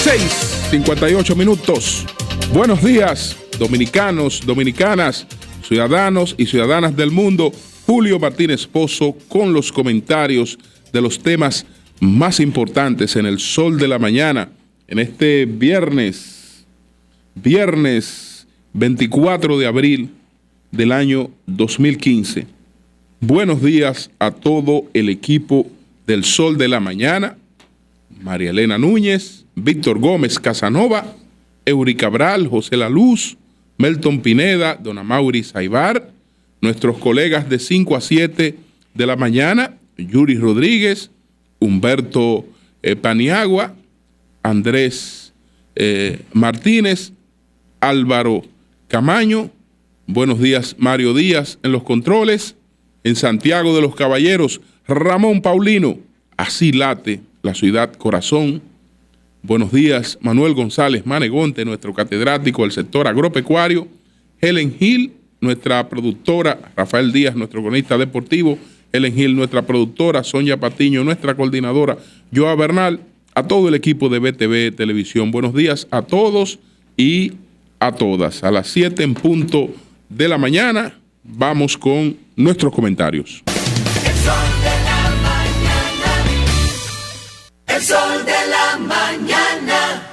6:58 minutos. Buenos días, dominicanos, dominicanas, ciudadanos y ciudadanas del mundo. Julio Martínez Pozo con los comentarios de los temas más importantes en el Sol de la Mañana en este viernes 24 de abril del año 2015. Buenos días a todo el equipo del Sol de la Mañana. María Elena Núñez, Víctor Gómez Casanova, Eury Cabral, José La Luz, Melton Pineda, Don Amaury Saibar, nuestros colegas de 5 a 7 de la mañana, Yuri Rodríguez, Humberto Paniagua, Andrés Martínez, Álvaro Camaño. Buenos días, Mario Díaz en los controles. En Santiago de los Caballeros, Ramón Paulino. Así late la ciudad corazón. Buenos días, Manuel González Manegonte, nuestro catedrático del sector agropecuario. Helen Gil, nuestra productora. Rafael Díaz, nuestro cronista deportivo. Helen Gil, nuestra productora. Sonia Patiño, nuestra coordinadora. Joa Bernal, a todo el equipo de BTV Televisión. Buenos días a todos y a todas. A las 7 en punto de la mañana, vamos con nuestros comentarios. El Sol de la Mañana. El Sol de la Mañana.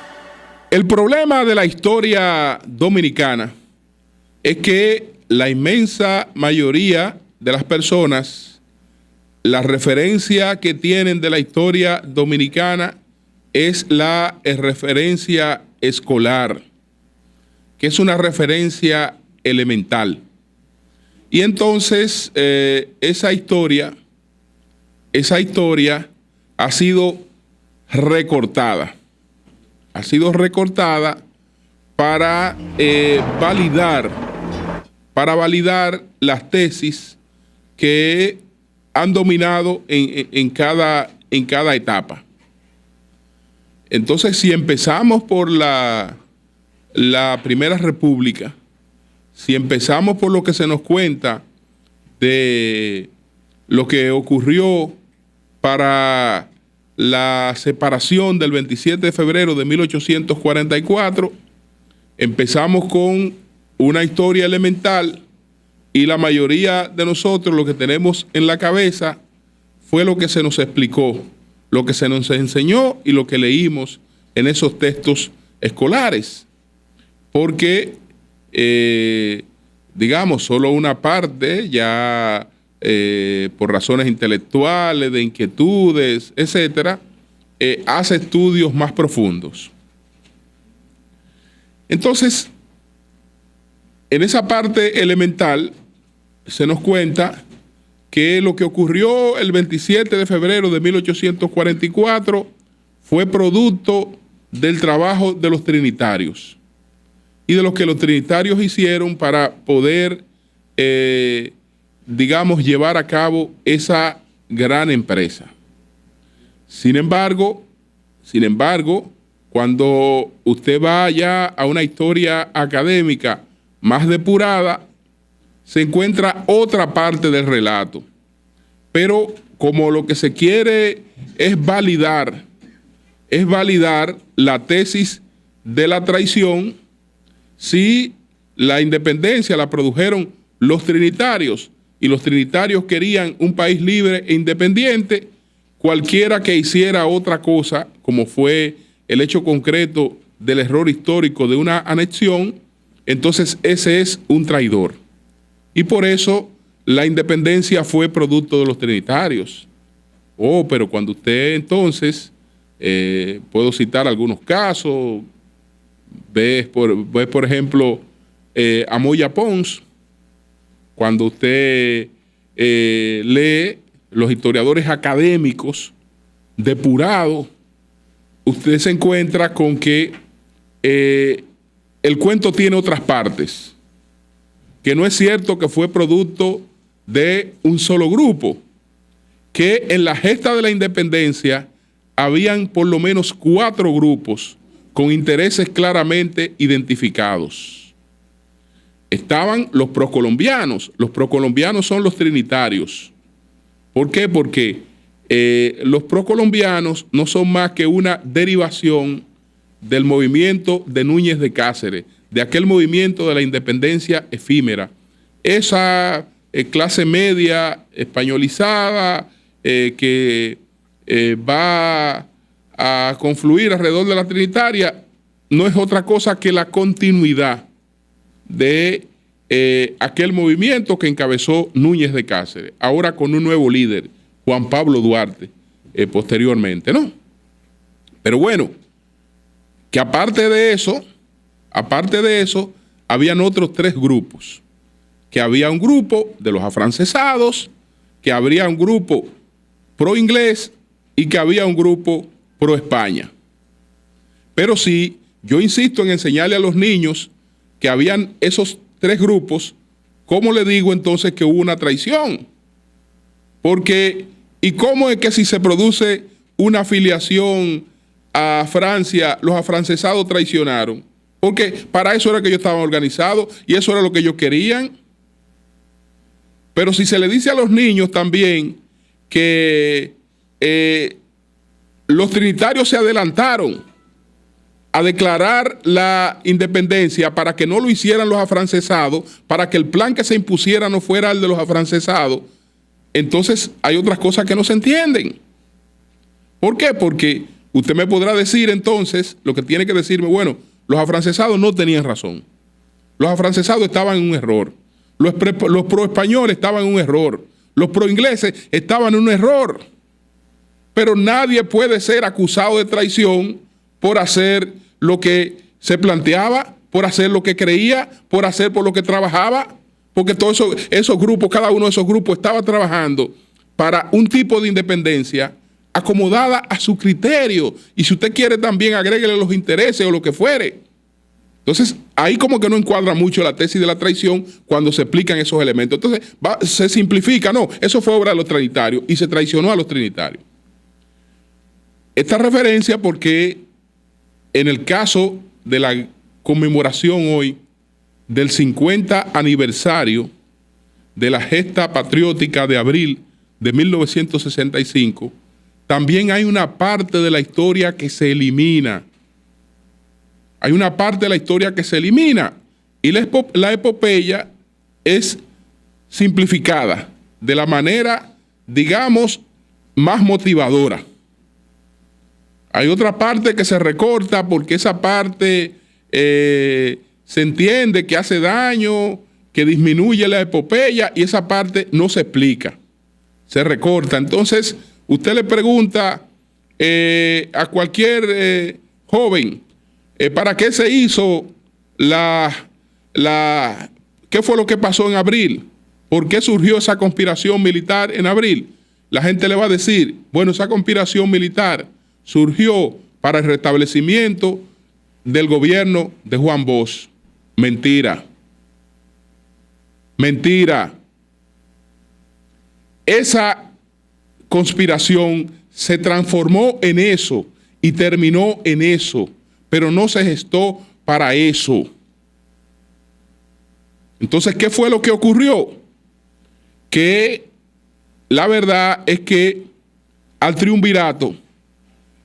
El problema de la historia dominicana es que la inmensa mayoría de las personas, la referencia que tienen de la historia dominicana es la referencia escolar, que es una referencia elemental. Y entonces esa historia ha sido recortada. Ha sido recortada para validar las tesis que han dominado en cada etapa. Entonces, si empezamos por la Primera República, si empezamos por lo que se nos cuenta de lo que ocurrió para la separación del 27 de febrero de 1844, empezamos con una historia elemental y la mayoría de nosotros lo que tenemos en la cabeza fue lo que se nos explicó, lo que se nos enseñó y lo que leímos en esos textos escolares. Porque digamos, solo una parte ya por razones intelectuales, de inquietudes, etcétera, hace estudios más profundos. Entonces, en esa parte elemental se nos cuenta que lo que ocurrió el 27 de febrero de 1844 fue producto del trabajo de los trinitarios y de lo que los trinitarios hicieron para poder, digamos, llevar a cabo esa gran empresa. Sin embargo, cuando usted va ya a una historia académica más depurada, se encuentra otra parte del relato. Pero como lo que se quiere es validar la tesis de la traición, si la independencia la produjeron los trinitarios y los trinitarios querían un país libre e independiente, cualquiera que hiciera otra cosa, como fue el hecho concreto del error histórico de una anexión, entonces ese es un traidor. Y por eso la independencia fue producto de los trinitarios. Pero cuando usted entonces, puedo citar algunos casos, ves por ejemplo a Moya Pons, cuando usted lee los historiadores académicos depurados, usted se encuentra con que el cuento tiene otras partes, que no es cierto que fue producto de un solo grupo, que en la gesta de la independencia habían por lo menos 4 grupos con intereses claramente identificados. Estaban los procolombianos son los trinitarios. ¿Por qué? Porque los procolombianos no son más que una derivación del movimiento de Núñez de Cáceres, de aquel movimiento de la independencia efímera. Esa clase media españolizada que va a confluir alrededor de la Trinitaria no es otra cosa que la continuidad de aquel movimiento que encabezó Núñez de Cáceres, ahora con un nuevo líder, Juan Pablo Duarte, posteriormente, ¿no? Pero bueno, que aparte de eso, habían otros 3 grupos. Que había un grupo de los afrancesados, que habría un grupo pro inglés y que había un grupo pro España. Pero sí, yo insisto en enseñarle a los niños que habían esos 3 grupos. ¿Cómo le digo entonces que hubo una traición? Porque, ¿y cómo es que si se produce una afiliación a Francia, los afrancesados traicionaron? Porque para eso era que ellos estaban organizados y eso era lo que ellos querían. Pero si se le dice a los niños también que los trinitarios se adelantaron a declarar la independencia para que no lo hicieran los afrancesados, para que el plan que se impusiera no fuera el de los afrancesados, entonces hay otras cosas que no se entienden. ¿Por qué? Porque usted me podrá decir entonces, lo que tiene que decirme, bueno, los afrancesados no tenían razón. Los afrancesados estaban en un error. Los pro-españoles estaban en un error. Los pro-ingleses estaban en un error. Pero nadie puede ser acusado de traición por hacer lo que se planteaba, por hacer lo que creía, por hacer por lo que trabajaba, porque todos esos grupos, cada uno de esos grupos estaba trabajando para un tipo de independencia acomodada a su criterio. Y si usted quiere también agréguele los intereses o lo que fuere. Entonces, ahí como que no encuadra mucho la tesis de la traición cuando se explican esos elementos. Entonces, se simplifica, no, eso fue obra de los trinitarios y se traicionó a los trinitarios. Esta referencia porque en el caso de la conmemoración hoy del 50 aniversario de la gesta patriótica de abril de 1965, también hay una parte de la historia que se elimina. Hay una parte de la historia que se elimina y la epopeya es simplificada de la manera, digamos, más motivadora. Hay otra parte que se recorta porque esa parte se entiende que hace daño, que disminuye la epopeya y esa parte no se explica, se recorta. Entonces, usted le pregunta a cualquier joven, ¿para qué se hizo qué fue lo que pasó en abril? ¿Por qué surgió esa conspiración militar en abril? La gente le va a decir, bueno, esa conspiración militar surgió para el restablecimiento del gobierno de Juan Bosch. Mentira. Mentira. Esa conspiración se transformó en eso y terminó en eso, pero no se gestó para eso. Entonces, ¿qué fue lo que ocurrió? Que la verdad es que al triunvirato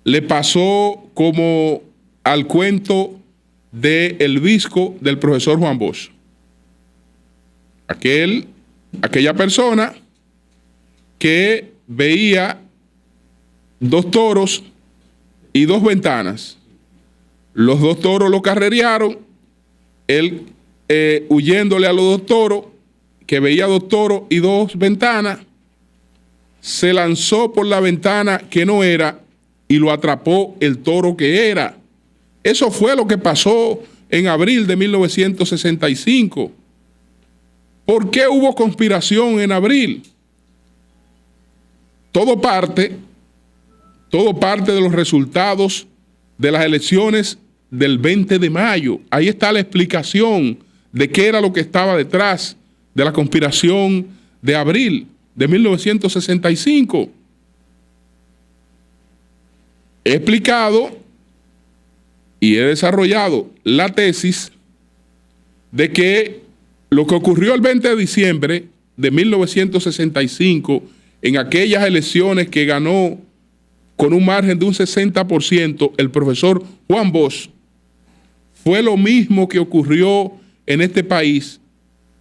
le pasó como al cuento de El Visco del profesor Juan Bosch. Aquella persona que veía 2 toros y 2 ventanas. Los 2 toros lo carrerearon, él huyéndole a los 2 toros, que veía 2 toros y 2 ventanas, se lanzó por la ventana que no era y lo atrapó el toro que era. Eso fue lo que pasó en abril de 1965. ¿Por qué hubo conspiración en abril? Todo parte de los resultados de las elecciones del 20 de mayo. Ahí está la explicación de qué era lo que estaba detrás de la conspiración de abril de 1965. He explicado y he desarrollado la tesis de que lo que ocurrió el 20 de diciembre de 1965 en aquellas elecciones que ganó con un margen de un 60%, el profesor Juan Bosch, fue lo mismo que ocurrió en este país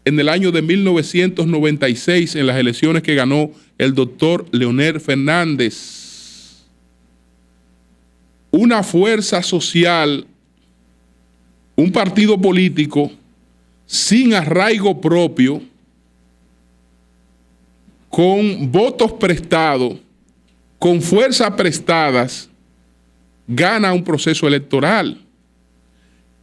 en el año de 1996 en las elecciones que ganó el doctor Leonel Fernández. Una fuerza social, un partido político sin arraigo propio, con votos prestados, con fuerzas prestadas, gana un proceso electoral.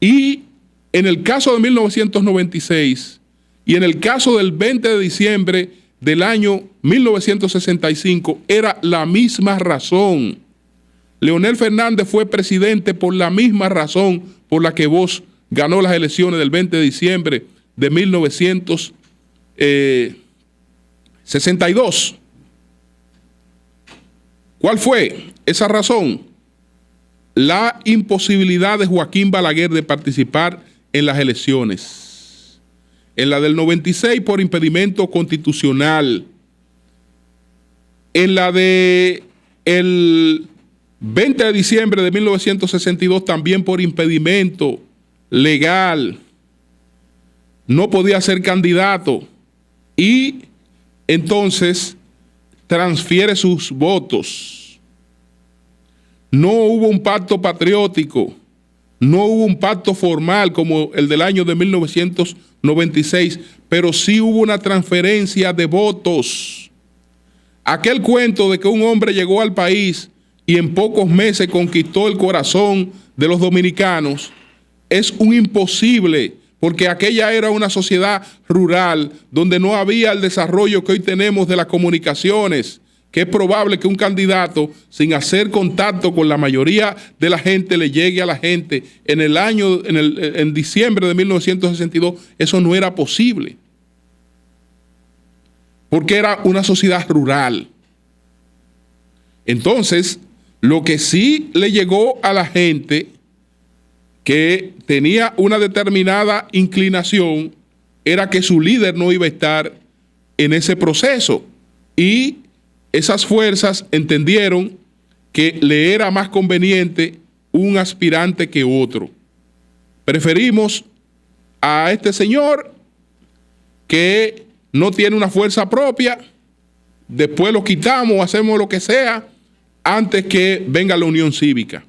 Y en el caso de 1996 y en el caso del 20 de diciembre del año 1965 era la misma razón. Leonel Fernández fue presidente por la misma razón por la que Bosch ganó las elecciones del 20 de diciembre de 1962. ¿Cuál fue esa razón? La imposibilidad de Joaquín Balaguer de participar en las elecciones. En la del 96 por impedimento constitucional. En la de el 20 de diciembre de 1962 también por impedimento legal. No podía ser candidato y entonces transfiere sus votos. No hubo un pacto patriótico, no hubo un pacto formal como el del año de 1996, pero sí hubo una transferencia de votos. Aquel cuento de que un hombre llegó al país y en pocos meses conquistó el corazón de los dominicanos es un imposible, porque aquella era una sociedad rural donde no había el desarrollo que hoy tenemos de las comunicaciones, que es probable que un candidato, sin hacer contacto con la mayoría de la gente, le llegue a la gente. En diciembre de 1962, eso no era posible, porque era una sociedad rural. Entonces, lo que sí le llegó a la gente que tenía una determinada inclinación era que su líder no iba a estar en ese proceso, y esas fuerzas entendieron que le era más conveniente un aspirante que otro. Preferimos a este señor que no tiene una fuerza propia, después lo quitamos, hacemos lo que sea, antes que venga la Unión Cívica.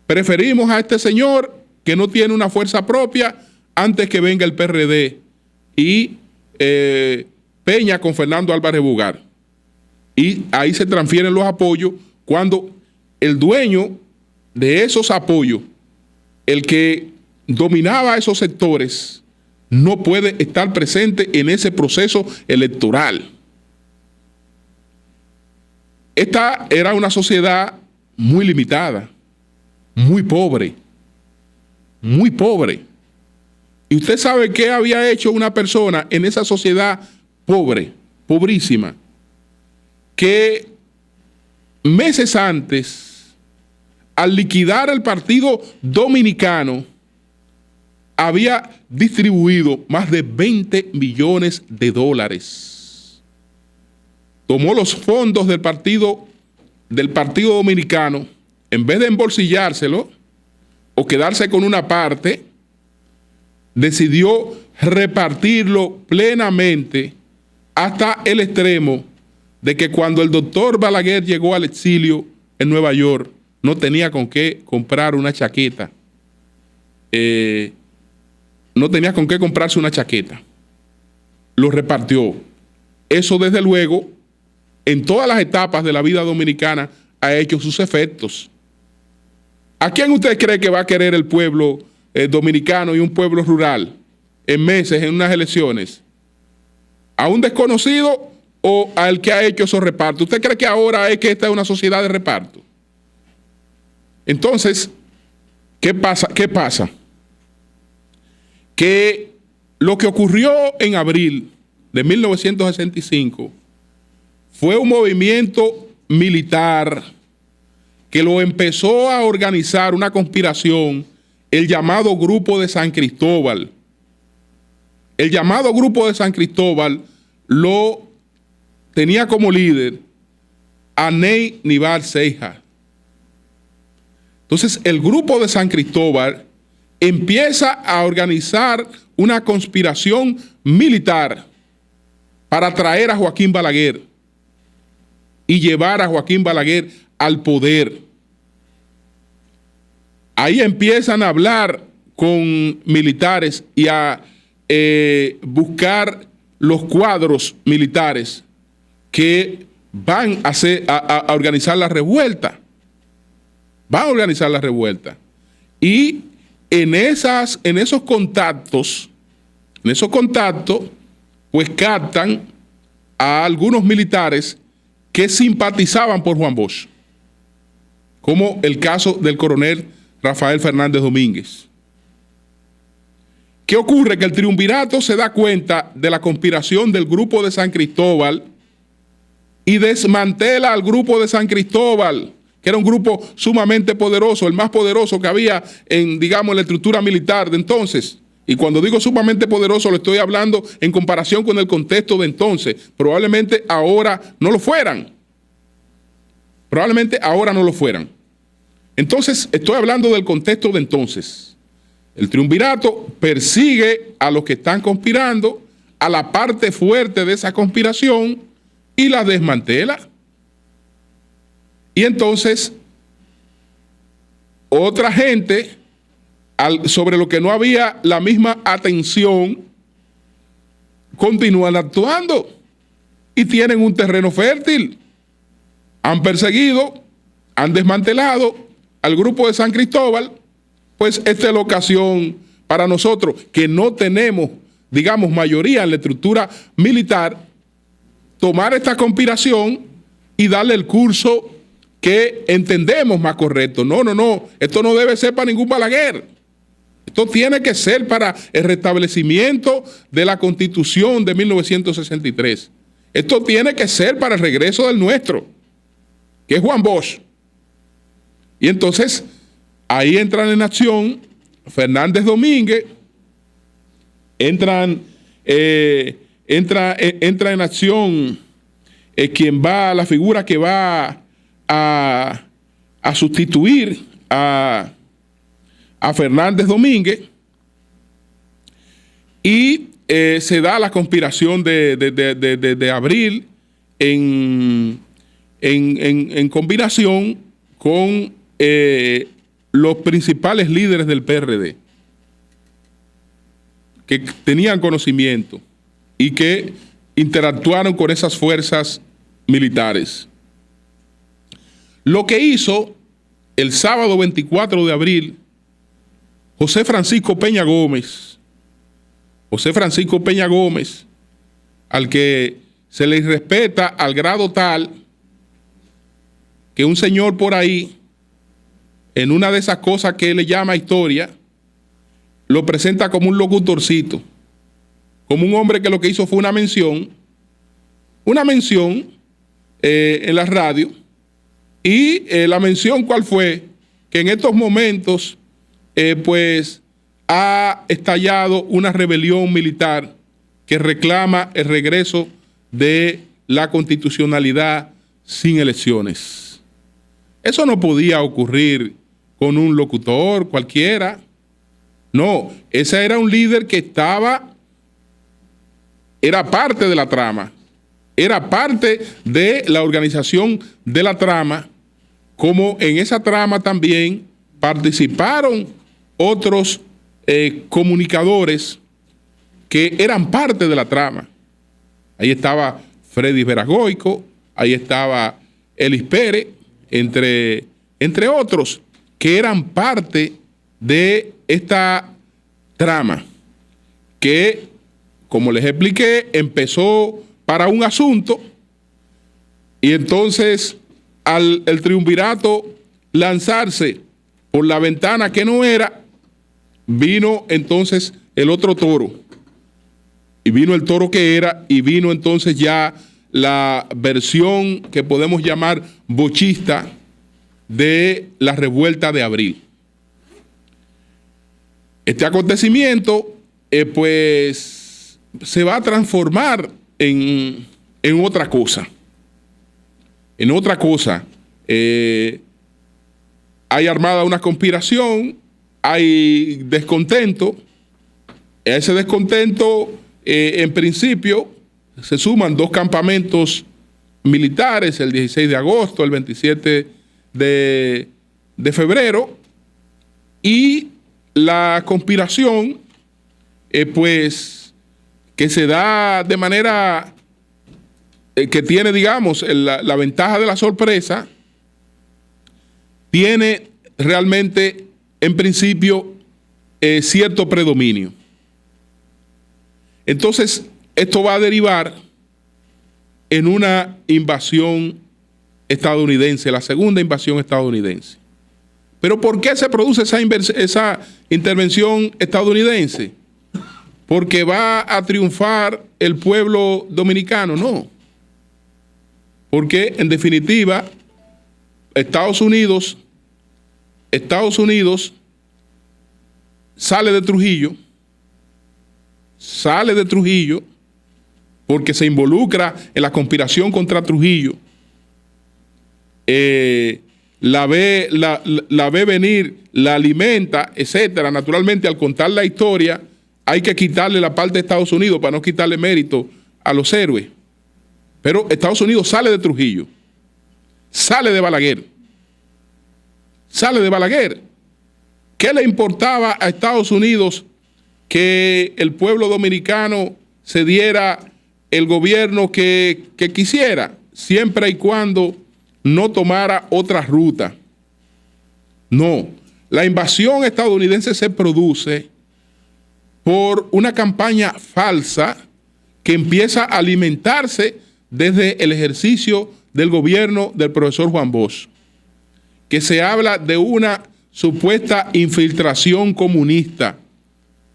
Preferimos a este señor que no tiene una fuerza propia, antes que venga el PRD y Peña con Fernando Álvarez Bugar. Y ahí se transfieren los apoyos cuando el dueño de esos apoyos, el que dominaba esos sectores, no puede estar presente en ese proceso electoral. Esta era una sociedad muy limitada, muy pobre, muy pobre. Y usted sabe qué había hecho una persona en esa sociedad pobre, pobrísima, que meses antes, al liquidar el Partido Dominicano, había distribuido más de 20 millones de dólares. Tomó los fondos del Partido Dominicano, en vez de embolsillárselo o quedarse con una parte, decidió repartirlo plenamente hasta el extremo de que cuando el doctor Balaguer llegó al exilio en Nueva York, no tenía con qué comprar una chaqueta. No tenía con qué comprarse una chaqueta. Lo repartió. Eso, desde luego, en todas las etapas de la vida dominicana ha hecho sus efectos. ¿A quién usted cree que va a querer el pueblo dominicano y un pueblo rural en meses, en unas elecciones? ¿A un desconocido o al que ha hecho esos repartos? ¿Usted cree que ahora es que esta es una sociedad de reparto? Entonces, ¿qué pasa? Que lo que ocurrió en abril de 1965 fue un movimiento militar que lo empezó a organizar una conspiración, el llamado Grupo de San Cristóbal. El llamado Grupo de San Cristóbal lo tenía como líder a Ney Nival Ceja. Entonces el grupo de San Cristóbal empieza a organizar una conspiración militar para traer a Joaquín Balaguer y llevar a Joaquín Balaguer al poder. Ahí empiezan a hablar con militares y a buscar los cuadros militares que van a organizar la revuelta. Van a organizar la revuelta. Y en esos contactos, pues captan a algunos militares que simpatizaban por Juan Bosch, como el caso del coronel Rafael Fernández Domínguez. ¿Qué ocurre? Que el triunvirato se da cuenta de la conspiración del grupo de San Cristóbal y desmantela al grupo de San Cristóbal, que era un grupo sumamente poderoso, el más poderoso que había en la estructura militar de entonces. Y cuando digo sumamente poderoso, lo estoy hablando en comparación con el contexto de entonces. Probablemente ahora no lo fueran. Entonces, estoy hablando del contexto de entonces. El triunvirato persigue a los que están conspirando, a la parte fuerte de esa conspiración, y la desmantela. Y entonces, otra gente, sobre lo que no había la misma atención, continúan actuando y tienen un terreno fértil. Han perseguido, han desmantelado al grupo de San Cristóbal. Pues esta es la ocasión para nosotros, que no tenemos, mayoría en la estructura militar, tomar esta conspiración y darle el curso que entendemos más correcto. No, esto no debe ser para ningún Balaguer. Esto tiene que ser para el restablecimiento de la Constitución de 1963. Esto tiene que ser para el regreso del nuestro, que es Juan Bosch. Y entonces, ahí entran en acción Fernández Domínguez, entra en acción la figura que va a sustituir a Fernández Domínguez, y se da la conspiración de Abril en combinación con los principales líderes del PRD, que tenían conocimiento y que interactuaron con esas fuerzas militares. Lo que hizo el sábado 24 de abril José Francisco Peña Gómez, al que se le respeta al grado tal que un señor por ahí, en una de esas cosas que él le llama historia, lo presenta como un locutorcito, como un hombre que lo que hizo fue una mención en la radio. Y la mención, ¿cuál fue? Que en estos momentos pues ha estallado una rebelión militar que reclama el regreso de la constitucionalidad sin elecciones. Eso no podía ocurrir con un locutor cualquiera. No, ese era un líder que era parte de la trama, era parte de la organización de la trama, como en esa trama también participaron otros comunicadores que eran parte de la trama. Ahí estaba Freddy Veragoico, ahí estaba Elis Pérez, entre otros, que eran parte de esta trama, que, como les expliqué, empezó para un asunto, y entonces al el triunvirato lanzarse por la ventana que no era, vino entonces el otro toro, y vino el toro que era, y vino entonces ya la versión que podemos llamar bochista de la revuelta de abril. Este acontecimiento pues se va a transformar en otra cosa. en otra cosa. Hay armada una conspiración, hay descontento. A ese descontento, en principio, se suman 2 campamentos militares, el 16 de agosto, el 27 de febrero, y la conspiración, pues, que se da de manera que tiene, digamos, la ventaja de la sorpresa, tiene realmente, en principio, cierto predominio. Entonces, esto va a derivar en una invasión estadounidense, la segunda invasión estadounidense. Pero ¿por qué se produce esa intervención estadounidense? ¿Porque va a triunfar el pueblo dominicano? No. Porque, en definitiva, Estados Unidos sale de Trujillo porque se involucra en la conspiración contra Trujillo. La ve venir, la alimenta, etcétera. Naturalmente, al contar la historia, hay que quitarle la parte de Estados Unidos para no quitarle mérito a los héroes. Pero Estados Unidos sale de Trujillo, sale de Balaguer. ¿Qué le importaba a Estados Unidos que el pueblo dominicano se diera el gobierno que quisiera, siempre y cuando no tomara otra ruta? No, la invasión estadounidense se produce por una campaña falsa que empieza a alimentarse desde el ejercicio del gobierno del profesor Juan Bosch, que se habla de una supuesta infiltración comunista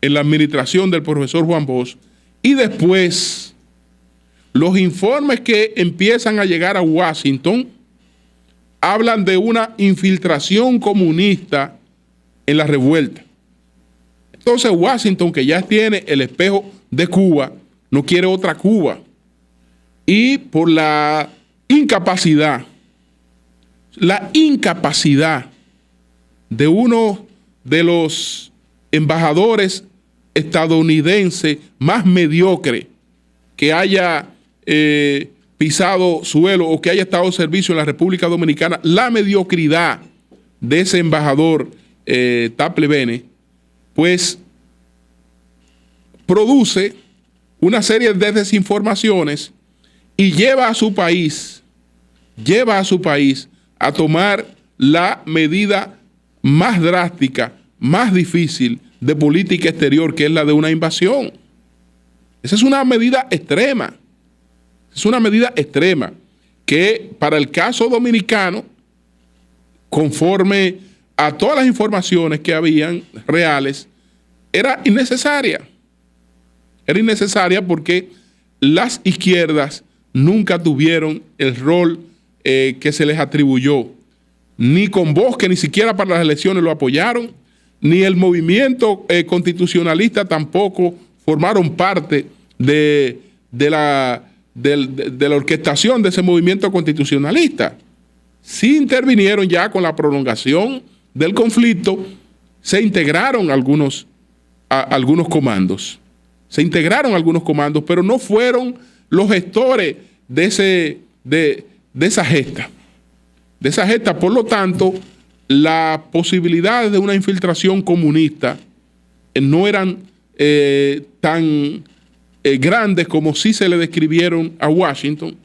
en la administración del profesor Juan Bosch, y después los informes que empiezan a llegar a Washington hablan de una infiltración comunista en la revuelta. Entonces Washington, que ya tiene el espejo de Cuba, no quiere otra Cuba. Y por la incapacidad de uno de los embajadores estadounidenses más mediocre que haya pisado suelo o que haya estado en servicio en la República Dominicana, la mediocridad de ese embajador Taple Bene, pues produce una serie de desinformaciones y lleva a su país a tomar la medida más drástica, más difícil de política exterior, que es la de una invasión. Esa es una medida extrema. Es una medida extrema que para el caso dominicano, conforme a todas las informaciones que habían reales, era innecesaria. Era innecesaria porque las izquierdas nunca tuvieron el rol que se les atribuyó. Ni con Bosch, que ni siquiera para las elecciones lo apoyaron, ni el movimiento constitucionalista tampoco formaron parte de la orquestación de ese movimiento constitucionalista. Sí intervinieron ya con la prolongación del conflicto, se integraron algunos comandos. Se integraron algunos comandos, pero no fueron los gestores de esa gesta. De esa gesta, por lo tanto, las posibilidades de una infiltración comunista no eran tan grandes como sí se le describieron a Washington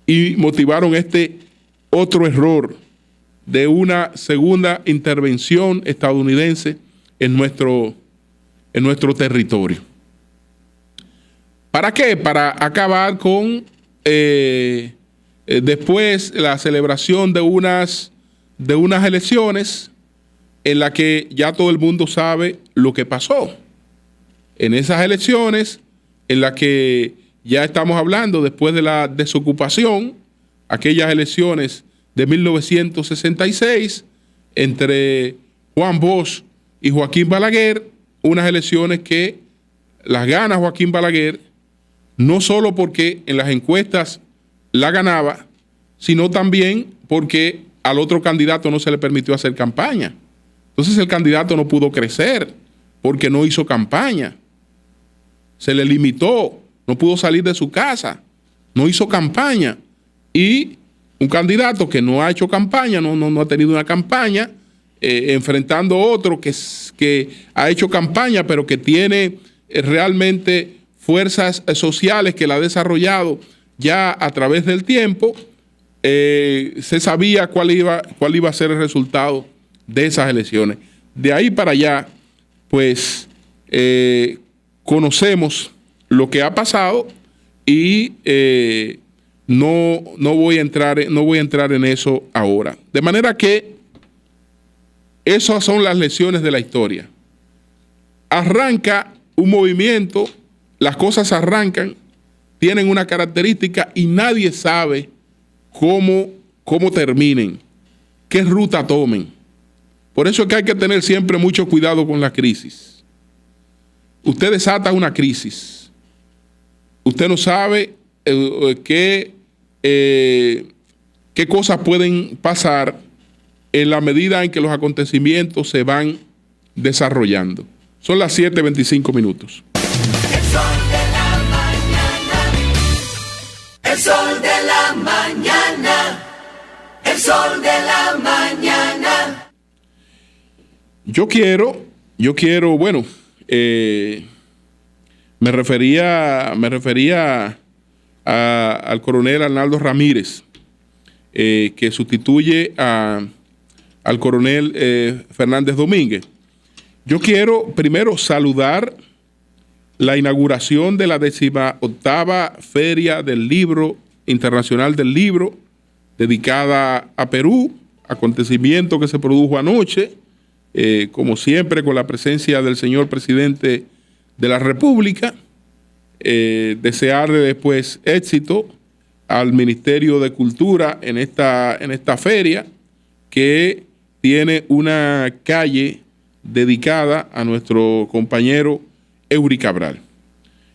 y motivaron este otro error de una segunda intervención estadounidense en nuestro territorio. ¿Para qué? Para acabar con después la celebración de unas elecciones en las que ya todo el mundo sabe lo que pasó. En esas elecciones en las que ya estamos hablando después de la desocupación, aquellas elecciones de 1966 entre Juan Bosch y Joaquín Balaguer, unas elecciones que las gana Joaquín Balaguer, no solo porque en las encuestas la ganaba, sino también porque al otro candidato no se le permitió hacer campaña. Entonces el candidato no pudo crecer porque no hizo campaña. Se le limitó, no pudo salir de su casa, no hizo campaña. Y un candidato que no ha hecho campaña, no ha tenido una campaña, enfrentando a otro que ha hecho campaña, pero que tiene realmente fuerzas sociales que la ha desarrollado ya a través del tiempo, se sabía cuál iba a ser el resultado de esas elecciones. De ahí para allá, pues, conocemos lo que ha pasado y no voy a entrar en eso ahora. De manera que esas son las lecciones de la historia. Arranca un movimiento, las cosas arrancan, tienen una característica y nadie sabe cómo terminen, qué ruta tomen. Por eso es que hay que tener siempre mucho cuidado con la crisis. Usted desata una crisis. Usted no sabe qué cosas pueden pasar en la medida en que los acontecimientos se van desarrollando. Son las 7:25 minutos. El sol de la mañana. El sol de la mañana. El sol de la mañana. Yo quiero, bueno, me refería al coronel Arnaldo Ramírez, que sustituye al coronel Fernández Domínguez. Yo quiero primero saludar la inauguración de la 18ª Feria del Libro Internacional del Libro, dedicada a Perú, acontecimiento que se produjo anoche, como siempre con la presencia del señor presidente de la República. Desearle después éxito al Ministerio de Cultura en esta feria, que tiene una calle dedicada a nuestro compañero Eury Cabral.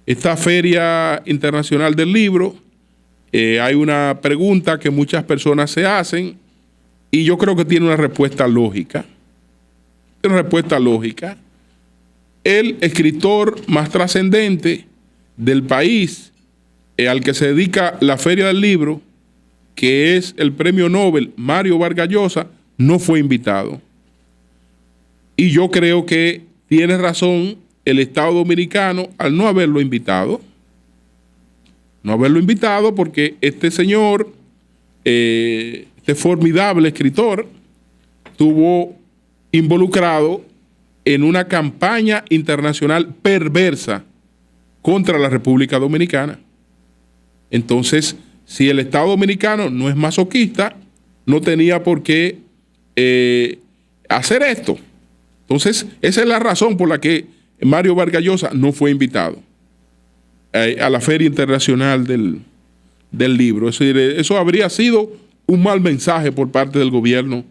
Esta Feria Internacional del Libro, hay una pregunta que muchas personas se hacen y yo creo que tiene una respuesta lógica. El escritor más trascendente del país, al que se dedica la Feria del Libro, que es el premio Nobel Mario Vargas Llosa, no fue invitado. Y yo creo que tiene razón el Estado Dominicano al no haberlo invitado. No haberlo invitado porque este señor, este formidable escritor, estuvo involucrado en una campaña internacional perversa contra la República Dominicana. Entonces, si el Estado Dominicano no es masoquista, no tenía por qué hacer esto. Entonces, esa es la razón por la que Mario Vargas Llosa no fue invitado a la Feria Internacional del Libro. Es decir, eso habría sido un mal mensaje por parte del gobierno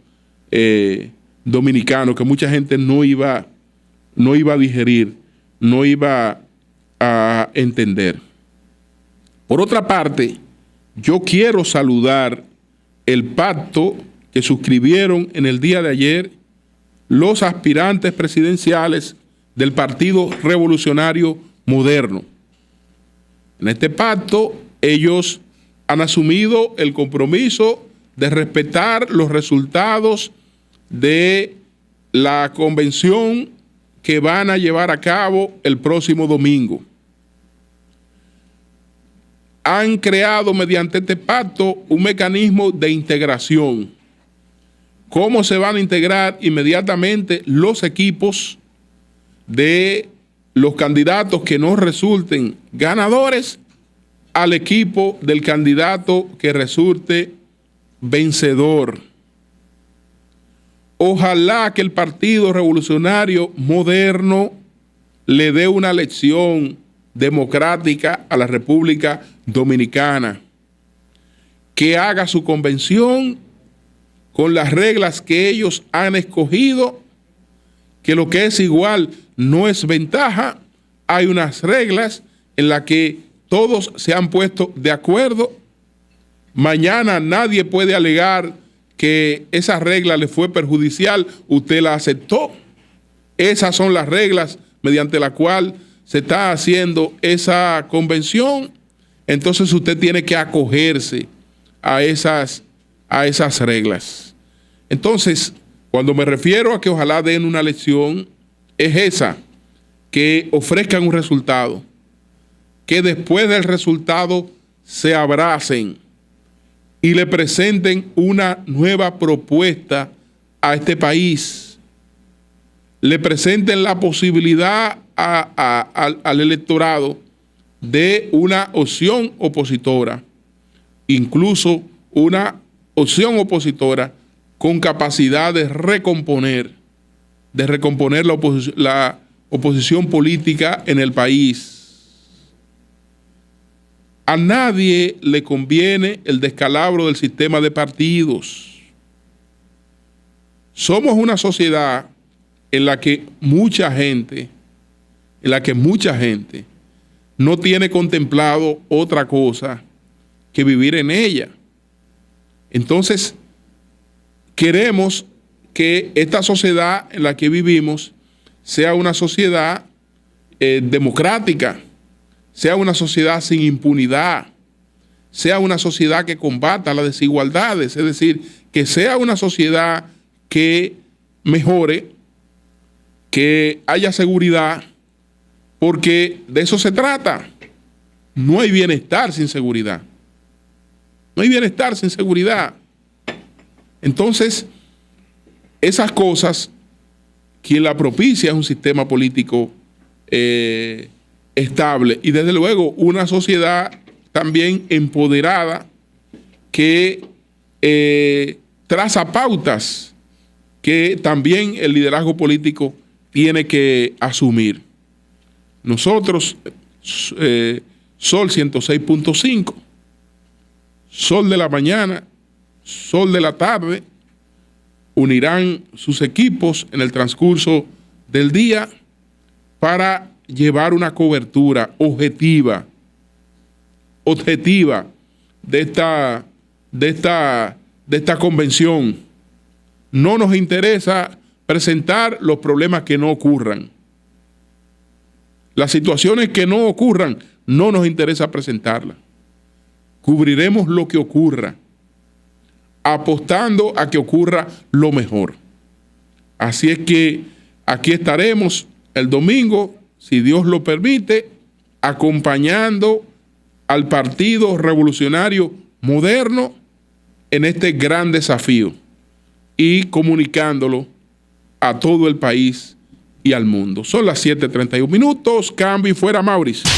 dominicano, que mucha gente no iba a digerir, no iba a entender. Por otra parte, yo quiero saludar el pacto que suscribieron en el día de ayer los aspirantes presidenciales del Partido Revolucionario Moderno. En este pacto, ellos han asumido el compromiso de respetar los resultados de la convención que van a llevar a cabo el próximo domingo. Han creado mediante este pacto un mecanismo de integración. ¿Cómo se van a integrar inmediatamente los equipos de los candidatos que no resulten ganadores al equipo del candidato que resulte vencedor? Ojalá que el Partido Revolucionario Moderno le dé una lección democrática a la República Dominicana, que haga su convención con las reglas que ellos han escogido, que lo que es igual no es ventaja. Hay unas reglas en las que todos se han puesto de acuerdo. Mañana nadie puede alegar que esa regla le fue perjudicial, usted la aceptó. Esas son las reglas mediante las cuales se está haciendo esa convención. Entonces usted tiene que acogerse a esas reglas. Entonces, cuando me refiero a que ojalá den una lección, es esa, que ofrezcan un resultado, que después del resultado se abracen y le presenten una nueva propuesta a este país. Le presenten la posibilidad al electorado de una opción opositora, incluso una opción opositora con capacidad de recomponer la oposición política en el país. A nadie le conviene el descalabro del sistema de partidos. Somos una sociedad en la que mucha gente no tiene contemplado otra cosa que vivir en ella. Entonces, queremos que esta sociedad en la que vivimos sea una sociedad democrática, sea una sociedad sin impunidad, sea una sociedad que combata las desigualdades, es decir, que sea una sociedad que mejore, que haya seguridad, porque de eso se trata. No hay bienestar sin seguridad. No hay bienestar sin seguridad. Entonces, esas cosas, quien la propicia es un sistema político estable y desde luego una sociedad también empoderada que traza pautas que también el liderazgo político tiene que asumir. Nosotros, Sol 106.5, Sol de la mañana, Sol de la tarde, unirán sus equipos en el transcurso del día para llevar una cobertura objetiva de esta convención. No nos interesa presentar los problemas que no ocurran. Las situaciones que no ocurran, no nos interesa presentarlas. Cubriremos lo que ocurra, apostando a que ocurra lo mejor. Así es que aquí estaremos el domingo, si Dios lo permite, acompañando al Partido Revolucionario Moderno en este gran desafío y comunicándolo a todo el país y al mundo. Son las 7:31. Cambio y fuera, Mauricio.